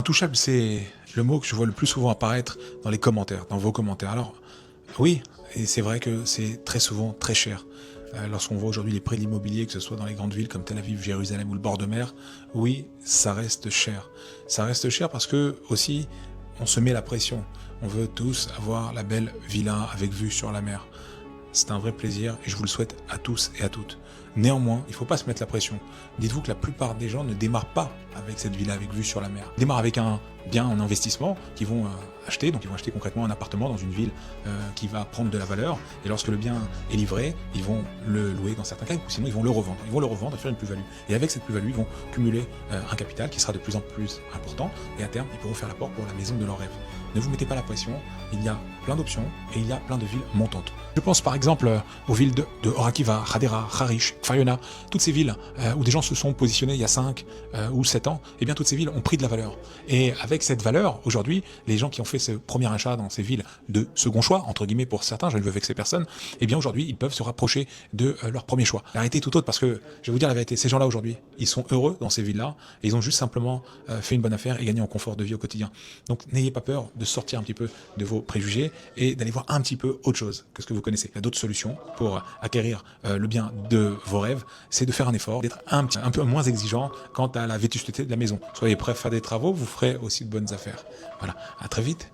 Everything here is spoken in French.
Intouchable, c'est le mot que je vois le plus souvent apparaître dans les commentaires, dans vos commentaires. Alors, oui, et c'est vrai que c'est très souvent très cher. Lorsqu'on voit aujourd'hui les prix de l'immobilier, que ce soit dans les grandes villes comme Tel Aviv, Jérusalem ou le bord de mer, oui, ça reste cher. Ça reste cher parce que aussi, on se met la pression. On veut tous avoir la belle villa avec vue sur la mer. C'est un vrai plaisir et je vous le souhaite à tous et à toutes. Néanmoins, il ne faut pas se mettre la pression. Dites-vous que la plupart des gens ne démarrent pas avec cette villa avec vue sur la mer. Ils démarrent avec un bien en investissement qu'ils vont acheter. Donc ils vont acheter concrètement un appartement dans une ville qui va prendre de la valeur. Et lorsque le bien est livré, ils vont le louer dans certains cas, ou sinon ils vont le revendre. Ils vont le revendre et faire une plus-value. Et avec cette plus-value, ils vont cumuler un capital qui sera de plus en plus important. Et à terme, ils pourront faire l'apport pour la maison de leur rêve. Ne vous mettez pas la pression, il y a plein d'options et il y a plein de villes montantes. Je pense par exemple aux villes de Orakiva, Hadera, Harish, Fayona, toutes ces villes où des gens se sont positionnés il y a 5 ou 7 ans, et bien toutes ces villes ont pris de la valeur. Et avec cette valeur, aujourd'hui, les gens qui ont fait ce premier achat dans ces villes de second choix, entre guillemets pour certains, je ne veux avec ces personnes, et bien aujourd'hui, ils peuvent se rapprocher de leur premier choix. La réalité est tout autre parce que, je vais vous dire la vérité, ces gens-là aujourd'hui, ils sont heureux dans ces villes-là, et ils ont juste simplement fait une bonne affaire et gagné en confort de vie au quotidien. Donc n'ayez pas peur de sortir un petit peu de vos préjugés et d'aller voir un petit peu autre chose que ce que vous connaissez. Il y a d'autres solutions pour acquérir le bien de vos rêves, c'est de faire un effort, d'être un peu moins exigeant quant à la vétusté de la maison. Soyez prêts à faire des travaux, vous ferez aussi de bonnes affaires. Voilà, à très vite.